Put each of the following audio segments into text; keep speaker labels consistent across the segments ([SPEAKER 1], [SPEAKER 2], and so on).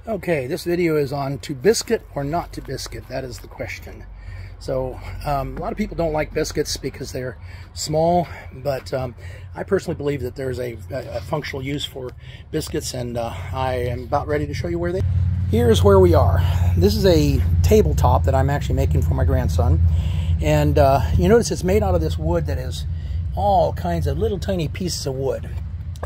[SPEAKER 1] Okay, this video is on to biscuit or not to biscuit. That is the question. So a lot of people don't like biscuits because they're small, but I personally believe that there's a functional use for biscuits, and I am about ready to show you where they. Here's where we are. This is a tabletop that I'm actually making for my grandson, and you notice it's made out of this wood that is all kinds of little tiny pieces of wood.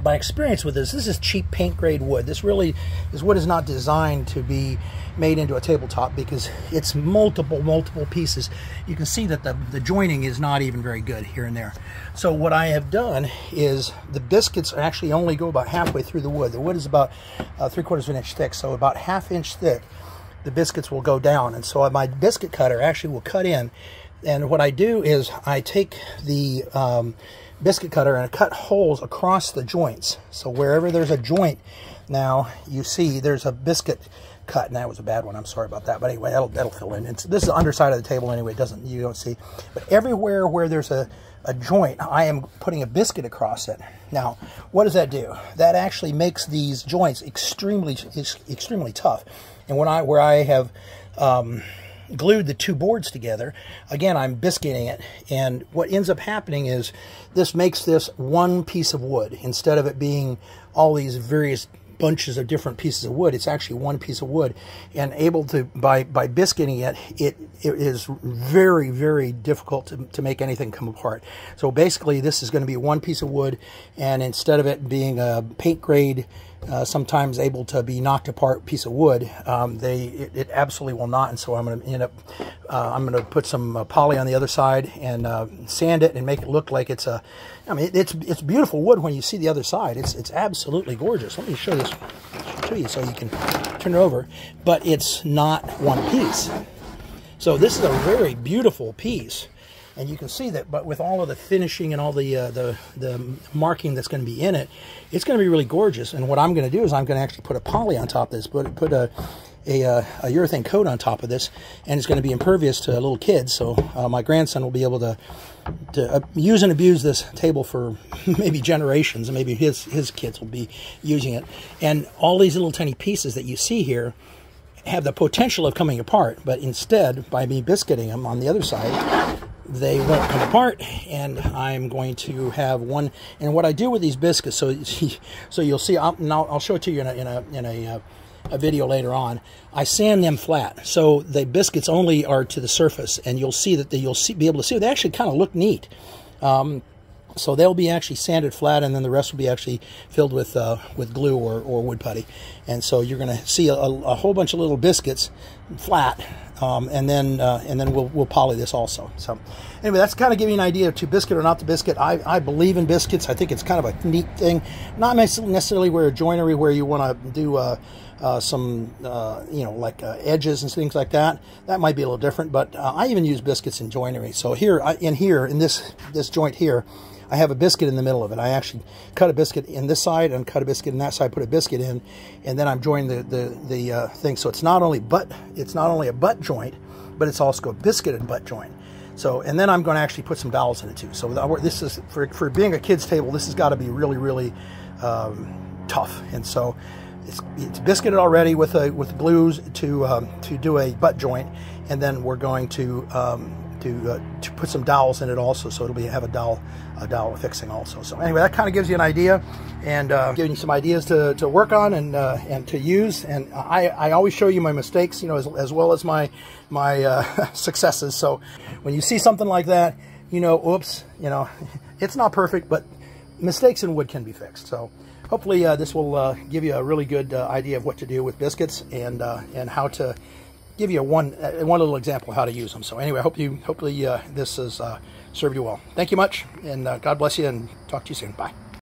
[SPEAKER 1] My experience with this is cheap paint grade wood. This wood is not designed to be made into a tabletop because it's multiple pieces. You can see that the joining is not even very good here and there. So what I have done is the biscuits actually only go about halfway through the wood. The wood is about 3/4 of an inch thick, so about 1/2 inch thick the biscuits will go down. And so my biscuit cutter actually will cut in, and what I do is I take the biscuit cutter and I cut holes across the joints. So wherever there's a joint, now you see there's a biscuit cut, and that was a bad one, I'm sorry about that, but anyway, that'll fill in. This is the underside of the table anyway, you don't see, but everywhere where there's a joint, I am putting a biscuit across it. Now what does that do? That actually makes these joints extremely tough. And where I have glued the two boards together, again, I'm biscuiting it, and what ends up happening is this makes this one piece of wood. Instead of it being all these various bunches of different pieces of wood, it's actually one piece of wood, and able to, by biscuiting it, it is very difficult to make anything come apart. So basically this is going to be one piece of wood, and instead of it being a paint grade, sometimes able to be knocked apart piece of wood, it absolutely will not. And so I'm going to end up I'm going to put some poly on the other side and sand it and make it look like it's I mean, it's beautiful wood when you see the other side. It's absolutely gorgeous. Let me show this to you so you can turn it over. But it's not one piece. So this is a very beautiful piece. And you can see that, but with all of the finishing and all the marking that's going to be in it, it's going to be really gorgeous. And what I'm going to do is I'm going to actually put a poly on top of this, put a urethane coat on top of this, and it's going to be impervious to little kids. So my grandson will be able to use and abuse this table for maybe generations, and maybe his kids will be using it. And all these little tiny pieces that you see here have the potential of coming apart, but instead, by me biscuiting them on the other side, they won't come apart, and I'm going to have one. And what I do with these biscuits, so you'll see, I'll show it to you in a video later on. I sand them flat, so the biscuits only are to the surface, and you'll see that be able to see they actually kind of look neat. So they'll be actually sanded flat, and then the rest will be actually filled with glue or wood putty. And so you're going to see a whole bunch of little biscuits flat, and then we'll poly this also. So anyway, that's kind of giving you an idea of to biscuit or not to biscuit. I believe in biscuits. I think it's kind of a neat thing. Not necessarily where joinery where you want to do some you know, like edges and things like that. That might be a little different, but I even use biscuits in joinery. So in this joint here, I have a biscuit in the middle of it. I actually cut a biscuit in this side and cut a biscuit in that side, put a biscuit in, and then I'm joining the thing. So it's not only a butt joint, but it's also a biscuited butt joint. So, and then I'm going to actually put some dowels in it too. So this is for being a kid's table. This has got to be really tough. And so it's biscuited already with glues to do a butt joint, and then we're going to put some dowels in it also, so it'll have a dowel fixing also. So anyway, that kind of gives you an idea, and giving you some ideas to work on and to use. And I always show you my mistakes, you know, as well as my successes. So when you see something like that, you know, oops, you know, it's not perfect, but mistakes in wood can be fixed. So hopefully this will give you a really good idea of what to do with biscuits, and how to give you one little example of how to use them. So anyway, hopefully this has served you well. Thank you much, and God bless you, and talk to you soon. Bye.